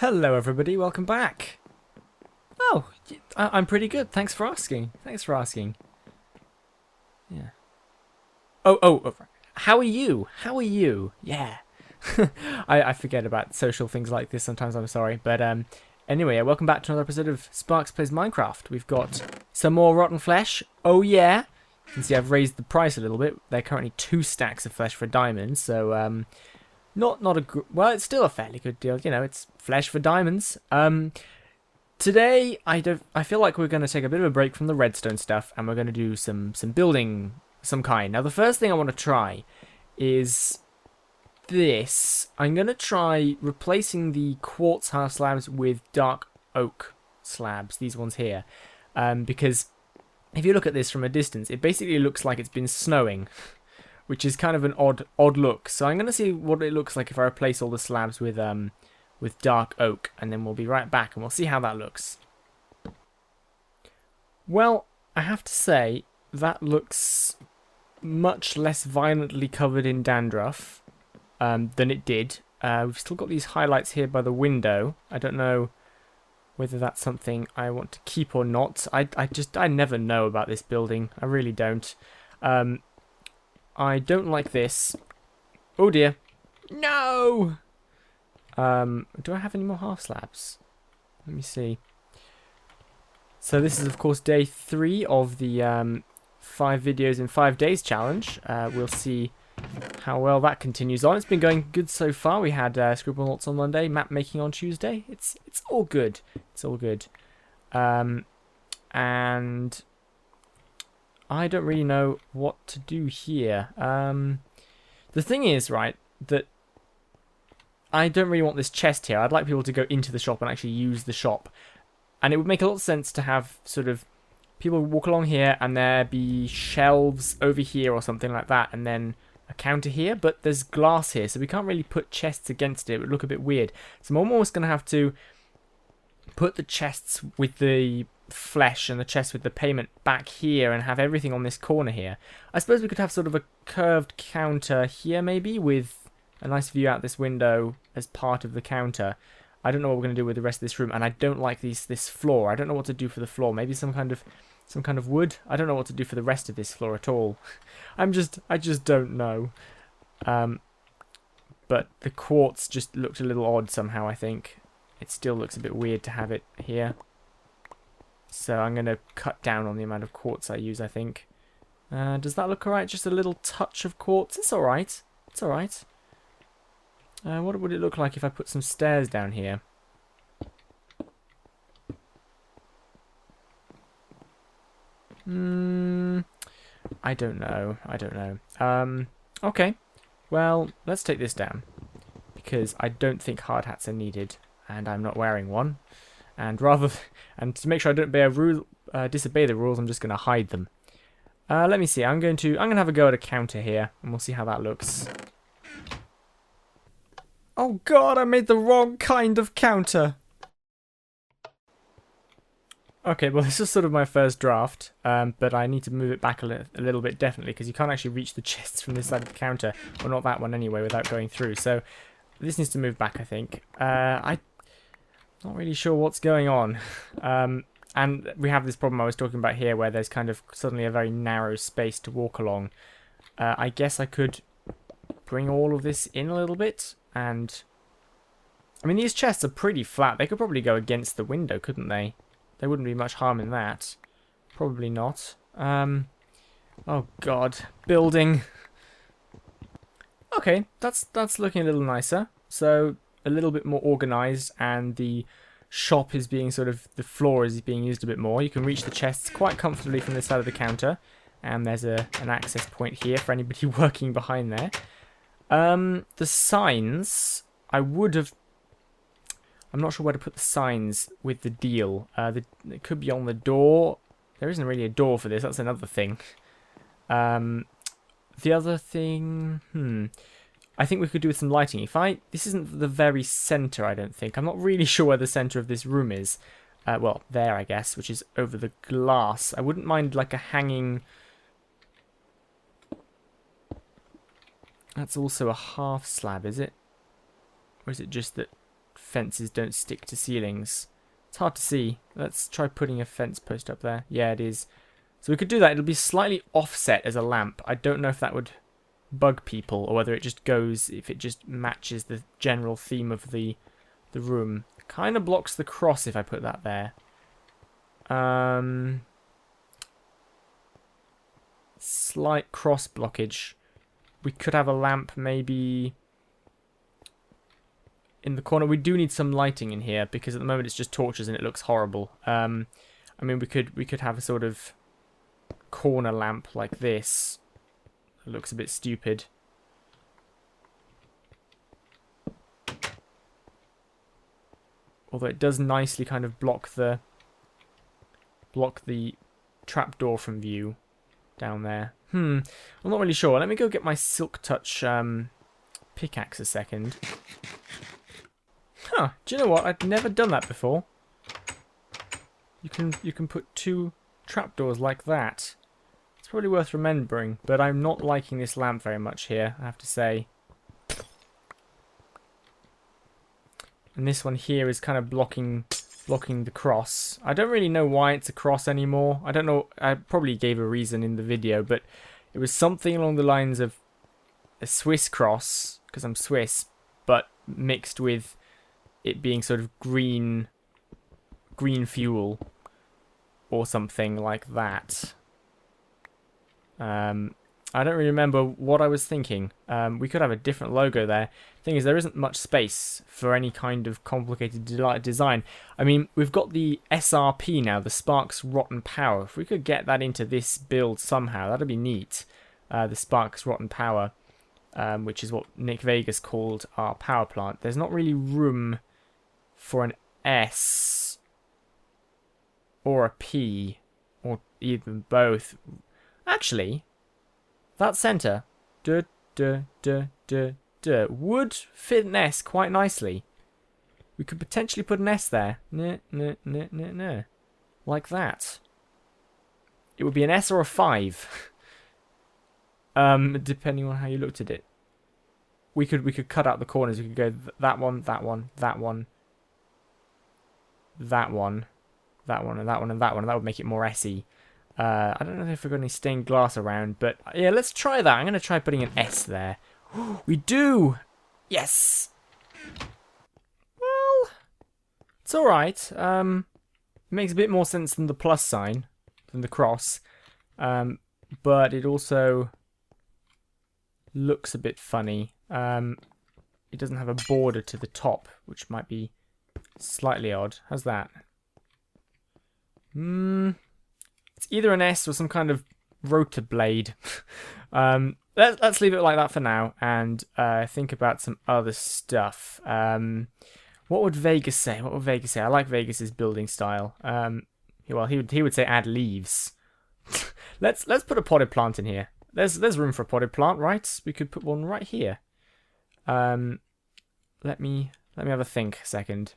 Hello everybody, welcome back. Oh, I'm pretty good. Thanks for asking. Thanks for asking. Yeah. Oh, how are you? How are you? Yeah. I forget about social things like this sometimes, I'm sorry. But anyway, welcome back to another episode of Sparks Plays Minecraft. We've got some more rotten flesh. Oh yeah. You can see I've raised the price a little bit. They're currently 2 stacks of flesh for diamonds, so not a well, it's still a fairly good deal. You know, it's flesh for diamonds. Today, I feel like we're going to take a bit of a break from the redstone stuff, and we're going to do some building some kind. Now, the first thing I want to try is this. I'm going to try replacing the quartz half slabs with dark oak slabs, these ones here, because if you look at this from a distance, it basically looks like it's been snowing, which is kind of an odd look. So I'm going to see what it looks like if I replace all the slabs with dark oak, and then we'll be right back and we'll see how that looks. Well, I have to say that looks much less violently covered in dandruff than it did. We've still got these highlights here by the window. I don't know whether that's something I want to keep or not. I never know about this building. I really don't. I don't like this. Oh dear. No! Do I have any more half slabs? Let me see. So this is of course day 3 of the 5 videos in 5 days challenge. We'll see how well that continues on. It's been going good so far. We had scribble notes on Monday, map making on Tuesday. It's all good. It's all good. And I don't really know what to do here. The thing is, right, that I don't really want this chest here. I'd like people to go into the shop and actually use the shop. And it would make a lot of sense to have sort of people walk along here and there be shelves over here or something like that, and then a counter here. But there's glass here, so we can't really put chests against it. It would look a bit weird. So I'm almost going to have to put the chests with the flesh and the chest with the payment back here and have everything on this corner here. I suppose we could have sort of a curved counter here maybe with a nice view out this window as part of the counter. I don't know what we're going to do with the rest of this room, and I don't like this floor. I don't know what to do for the floor. Maybe some kind of wood. I don't know what to do for the rest of this floor at all. I just don't know. But the quartz just looked a little odd somehow, I think. It still looks a bit weird to have it here. So I'm going to cut down on the amount of quartz I use, I think. Does that look alright? Just a little touch of quartz. It's alright. It's alright. What would it look like if I put some stairs down here? I don't know. I don't know. Okay. Well, let's take this down. Because I don't think hard hats are needed. And I'm not wearing one. And and to make sure I don't disobey the rules, I'm just going to hide them. Let me see. I'm going to have a go at a counter here. And we'll see how that looks. Oh god, I made the wrong kind of counter. Okay, well this is sort of my first draft, but I need to move it back a little bit definitely, because you can't actually reach the chests from this side of the counter, or not that one anyway, without going through. So this needs to move back, I think. I'm not really sure what's going on. And we have this problem I was talking about here, where there's kind of suddenly a very narrow space to walk along. I guess I could bring all of this in a little bit. And I mean, these chests are pretty flat. They could probably go against the window, couldn't they? There wouldn't be much harm in that. Probably not. Oh god, building. Okay, that's looking a little nicer. So a little bit more organized, and the shop is being the floor is being used a bit more. You can reach the chests quite comfortably from this side of the counter, and there's an access point here for anybody working behind there. The signs, I'm not sure where to put the signs with the deal. It could be on the door. There isn't really a door for this, that's another thing. The other thing, I think we could do with some lighting. This isn't the very center, I don't think. I'm not really sure where the center of this room is. Well, there, I guess, which is over the glass. I wouldn't mind like a hanging... That's also a half slab, is it? Or is it just that fences don't stick to ceilings. It's hard to see. Let's try putting a fence post up there. Yeah, it is. So we could do that. It'll be slightly offset as a lamp. I don't know if that would bug people or whether it just goes, if it just matches the general theme of the room. Kind of blocks the cross if I put that there. Slight cross blockage. We could have a lamp maybe in the corner. We do need some lighting in here because at the moment it's just torches and it looks horrible. I mean, we could have a sort of corner lamp like this. It looks a bit stupid. Although it does nicely kind of block the trapdoor from view down there. I'm not really sure. Let me go get my Silk Touch pickaxe a second. Huh, do you know what? I've never done that before. You can put 2 trapdoors like that. It's probably worth remembering, but I'm not liking this lamp very much here, I have to say. And this one here is kind of blocking the cross. I don't really know why it's a cross anymore. I don't know. I probably gave a reason in the video, but it was something along the lines of a Swiss cross, because I'm Swiss, but mixed with it being sort of green fuel or something like that. I don't really remember what I was thinking. We could have a different logo there. Thing is, there isn't much space for any kind of complicated design. I mean, we've got the SRP now, the Sparks Rotten Power. If we could get that into this build somehow, that'd be neat. The Sparks Rotten Power, which is what Nick Vegas called our power plant. There's not really room for an S or a P or even both. Actually, that center would fit an S quite nicely. We could potentially put an S there. Like that. It would be an S or a 5. Depending on how you looked at it. We could cut out the corners. We could go that one, that one, that one, that one, that one, and that one, and that one. And that would make it more S-y. I don't know if we've got any stained glass around, but yeah, let's try that. I'm going to try putting an S there. We do! Yes! Well, it's alright. It makes a bit more sense than the plus sign, than the cross. But it also looks a bit funny. It doesn't have a border to the top, which might be slightly odd. How's that? It's either an S or some kind of rotor blade. Let's leave it like that for now and think about some other stuff. What would Vegas say? What would Vegas say? I like Vegas's building style. Well, he would say add leaves. let's put a potted plant in here. There's room for a potted plant, right? We could put one right here. Let me have a think a second.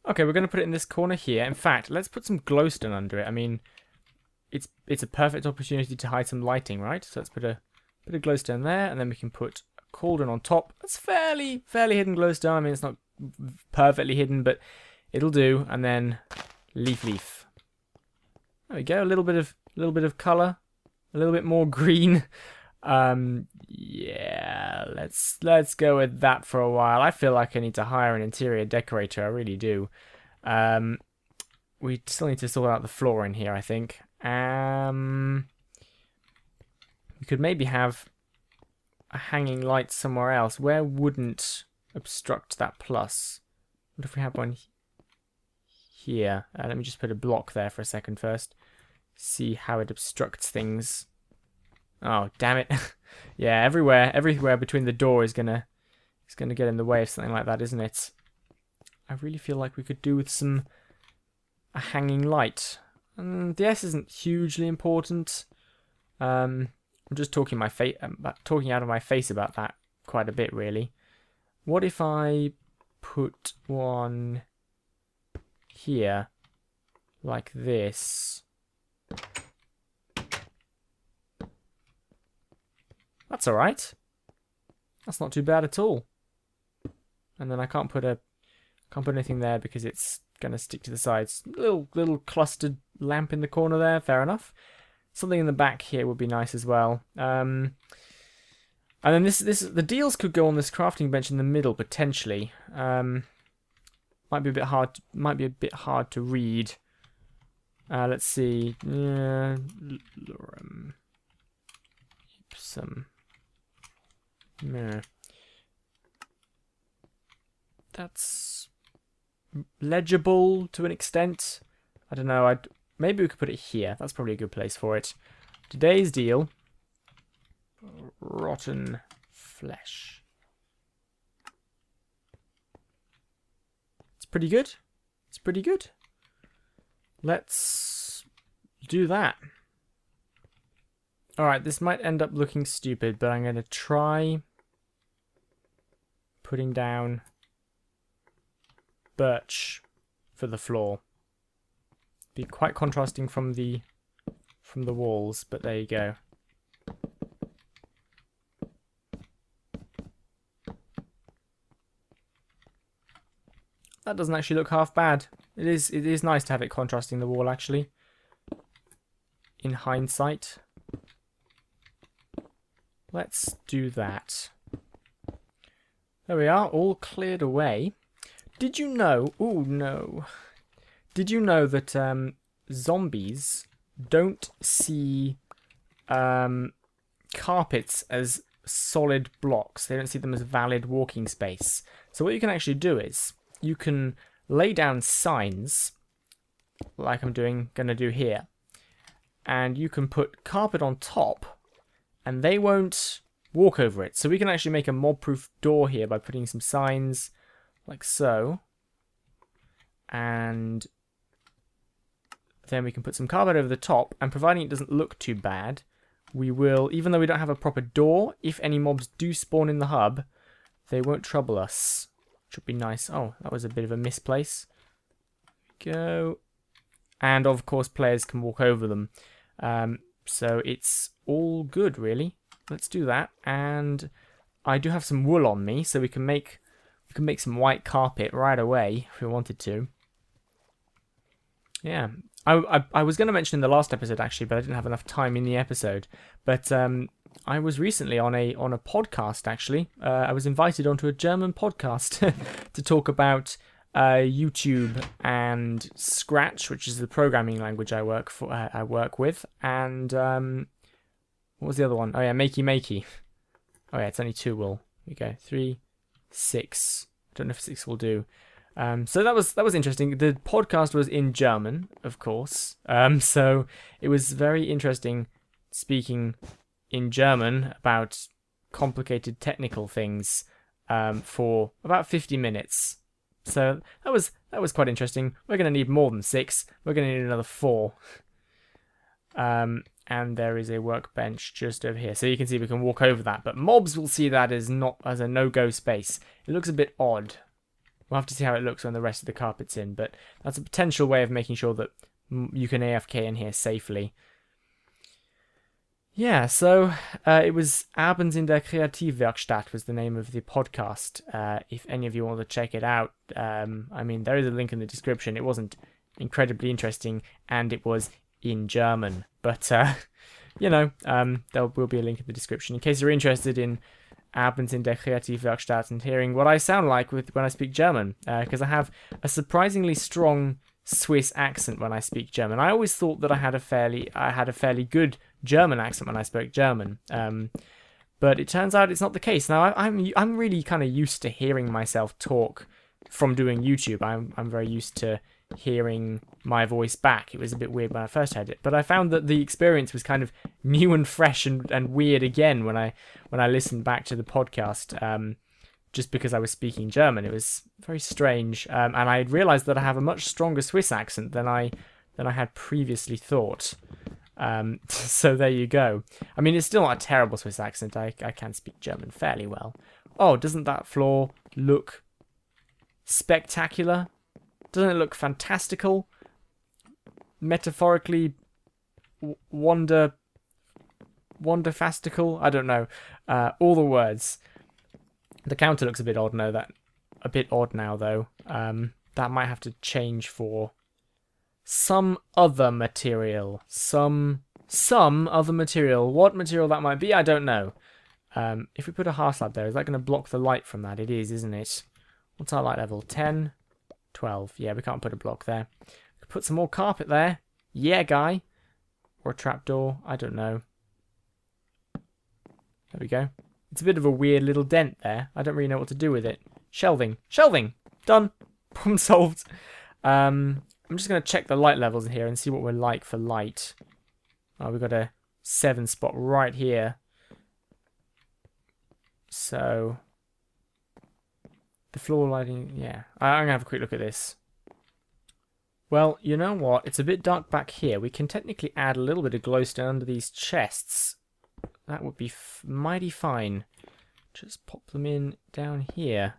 Okay, we're going to put it in this corner here. In fact, let's put some glowstone under it. I mean, it's a perfect opportunity to hide some lighting, right? So let's put a bit of glowstone there, and then we can put a cauldron on top. That's fairly hidden glowstone. I mean, it's not perfectly hidden, but it'll do. And then leaf. There we go. A little bit of color, a little bit more green. Yeah, let's go with that for a while. I feel like I need to hire an interior decorator. I really do. We still need to sort out the floor in here, I think. We could maybe have a hanging light somewhere else. Where wouldn't obstruct that plus? What if we have one here? Let me just put a block there for a second first. See how it obstructs things. Oh, damn it. Yeah, everywhere between the door is gonna get in the way of something like that, isn't it? I really feel like we could do with a hanging light. The S isn't hugely important. I'm just talking out of my face about that quite a bit, really. What if I put one here, like this? That's alright. That's not too bad at all. And then I can't put anything there because it's going to stick to the sides. Little clustered lamp in the corner there. Fair enough. Something in the back here would be nice as well. And then the deals could go on this crafting bench in the middle potentially. Might be a bit hard. Might be a bit hard to read. Let's see. Lorem ipsum. No. That's legible to an extent. I don't know. Maybe we could put it here. That's probably a good place for it. Today's deal. Rotten flesh. It's pretty good. It's pretty good. Let's do that. Alright, this might end up looking stupid, but I'm going to try putting down birch for the floor. Be quite contrasting from the walls, but there you go. That doesn't actually look half bad. It is nice to have it contrasting the wall actually. In hindsight. Let's do that. There we are, all cleared away. Did you know... Oh, no. Did you know that zombies don't see carpets as solid blocks? They don't see them as valid walking space. So what you can actually do is you can lay down signs, like I'm gonna do here, and you can put carpet on top, and they won't walk over it. So we can actually make a mob-proof door here by putting some signs like so, and then we can put some carpet over the top, and providing it doesn't look too bad, we will, even though we don't have a proper door, if any mobs do spawn in the hub, they won't trouble us. Should be nice. Oh, that was a bit of a misplace. Go. And of course players can walk over them. So it's all good really. Let's do that. And I do have some wool on me, so we can make some white carpet right away if we wanted to. Yeah. I was going to mention in the last episode actually, but I didn't have enough time in the episode. But I was recently on a podcast actually. I was invited onto a German podcast to talk about YouTube and Scratch, which is the programming language I work with, and what was the other one? Oh yeah, Makey Makey. Oh yeah, it's only 2 wool. Here we go. 3, 6. I don't know if 6 will do. So that was interesting. The podcast was in German, of course. So it was very interesting speaking in German about complicated technical things for about 50 minutes. So that was quite interesting. We're going to need more than 6. We're going to need another 4. And there is a workbench just over here. So you can see we can walk over that. But mobs will see that as a no-go space. It looks a bit odd. We'll have to see how it looks when the rest of the carpet's in. But that's a potential way of making sure that you can AFK in here safely. Yeah, so it was Abends in der Kreativwerkstatt was the name of the podcast. If any of you want to check it out, I mean, there is a link in the description. It wasn't incredibly interesting, and it was in German. But, you know, there will be a link in the description in case you're interested in Abends in der Kreativwerkstatt and hearing what I sound like when I speak German, because I have a surprisingly strong Swiss accent when I speak German. I always thought that I had a fairly good German accent when I spoke German, but it turns out it's not the case. Now I'm really kind of used to hearing myself talk from doing YouTube. I'm very used to hearing my voice back. It was a bit weird when I first heard it, but I found that the experience was kind of new and fresh and weird again when I listened back to the podcast. Just because I was speaking German, it was very strange, and I realised that I have a much stronger Swiss accent than I had previously thought. So there you go. I mean, it's still not a terrible Swiss accent. I can speak German fairly well. Oh, doesn't that floor look spectacular? Doesn't it look fantastical? Metaphorically, wonderfastical? I don't know. All the words. The counter looks a bit odd. No, a bit odd now, though. That might have to change for some other material. Some other material. What material that might be, I don't know. If we put a half slab there, is that going to block the light from that? It is, isn't it? What's our light level? 10? 12. Yeah, we can't put a block there. Put some more carpet there. Yeah, guy. Or a trapdoor. I don't know. There we go. It's a bit of a weird little dent there. I don't really know what to do with it. Shelving. Shelving! Done. Problem solved. I'm just going to check the light levels in here and see what we're like for light. Oh, we've got a 7 spot right here. So, the floor lighting, yeah. I'm going to have a quick look at this. Well, you know what? It's a bit dark back here. We can technically add a little bit of glowstone under these chests. That would be mighty fine. Just pop them in down here.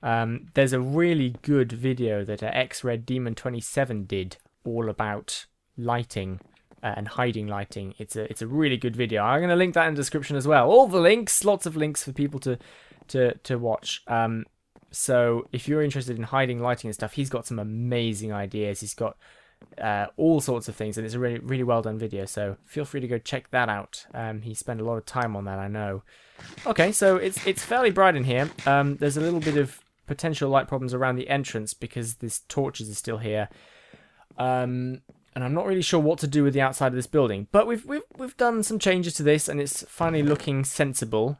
There's a really good video that X-Red Demon 27 did all about lighting. And hiding lighting. It's a really good video. I'm going to link that in the description as well. All the links, lots of links for people to watch. So if you're interested in hiding lighting and stuff, he's got some amazing ideas. He's got all sorts of things, and it's a really, really well done video. So feel free to go check that out. He spent a lot of time on that, I know. Okay, so it's fairly bright in here. There's a little bit of potential light problems around the entrance because this torches are still here. And I'm not really sure what to do with the outside of this building. But we've done some changes to this, and it's finally looking sensible.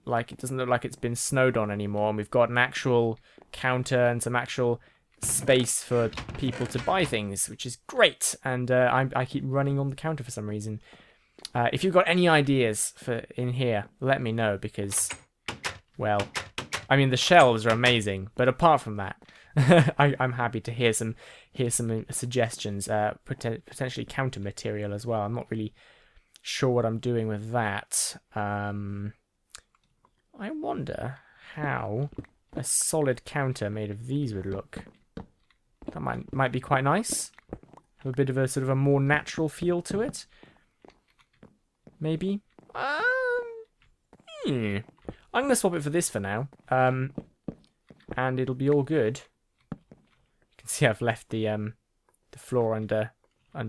Like it doesn't look like it's been snowed on anymore, and we've got an actual counter and some actual space for people to buy things, which is great. And I keep running on the counter for some reason. If you've got any ideas for in here, let me know, because, well, I mean, the shelves are amazing, but apart from that, I'm happy to hear some suggestions, potentially counter material as well. I'm not really sure what I'm doing with that. I wonder how a solid counter made of these would look. That might be quite nice. Have a bit of a sort of a more natural feel to it. Maybe. I'm gonna swap it for this for now. And it'll be all good. You can see I've left the floor under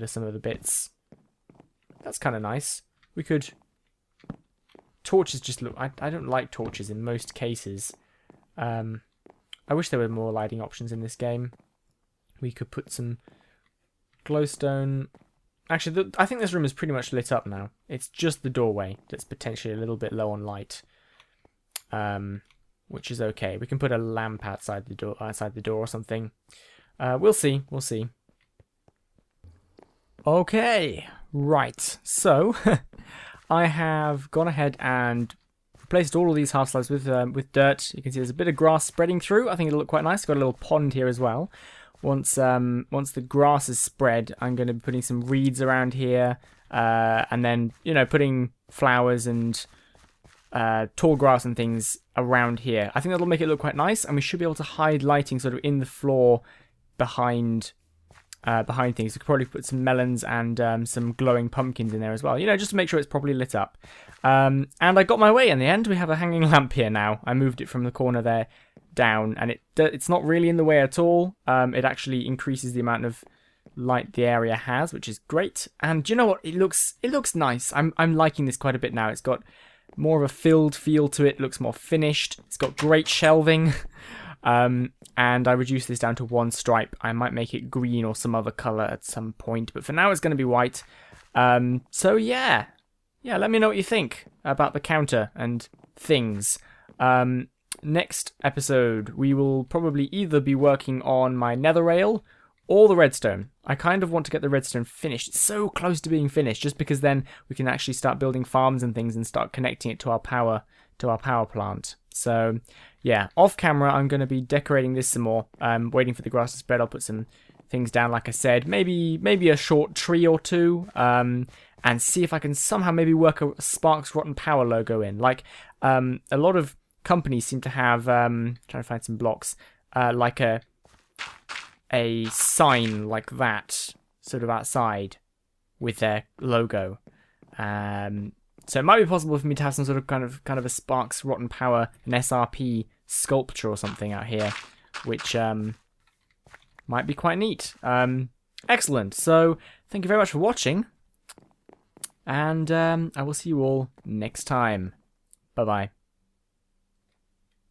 some of the bits. That's kind of nice. We could. Torches just look. I don't like torches in most cases. I wish there were more lighting options in this game. We could put some glowstone. Actually, I think this room is pretty much lit up now. It's just the doorway that's potentially a little bit low on light, which is okay. We can put a lamp outside the door or something. We'll see. We'll see. Okay, right. So I have gone ahead and replaced all of these half slabs with dirt. You can see there's a bit of grass spreading through. I think it'll look quite nice. Got a little pond here as well. Once the grass is spread, I'm going to be putting some reeds around here, and then putting flowers and tall grass and things around here. I think that'll make it look quite nice, and we should be able to hide lighting sort of in the floor behind things. We could probably put some melons and some glowing pumpkins in there as well. Just to make sure it's properly lit up. And I got my way in the end. We have a hanging lamp here now. I moved it from the corner there down, and it's not really in the way at all. It actually increases the amount of light the area has, which is great. And do you know what? It looks nice. I'm liking this quite a bit now. It's got more of a filled feel to it. It looks more finished. It's got great shelving. And I reduced this down to 1 stripe. I might make it green or some other color at some point, but for now it's going to be white. So yeah, let me know what you think about the counter and things. Next episode, we will probably either be working on my nether rail or the redstone. I kind of want to get the redstone finished. It's so close to being finished, just because then we can actually start building farms and things and start connecting it to our power plant. So yeah, off camera, I'm going to be decorating this some more. Waiting for the grass to spread. I'll put some things down, like I said. Maybe a short tree or two. And see if I can somehow maybe work a Sparks Rotten Power logo in. Like a lot of companies seem to have, trying to find some blocks, like a sign like that, sort of outside with their logo. So it might be possible for me to have some sort of kind of a Sparks Rotten Power, an SRP sculpture or something out here, which might be quite neat. Excellent. So thank you very much for watching, and I will see you all next time. Bye bye.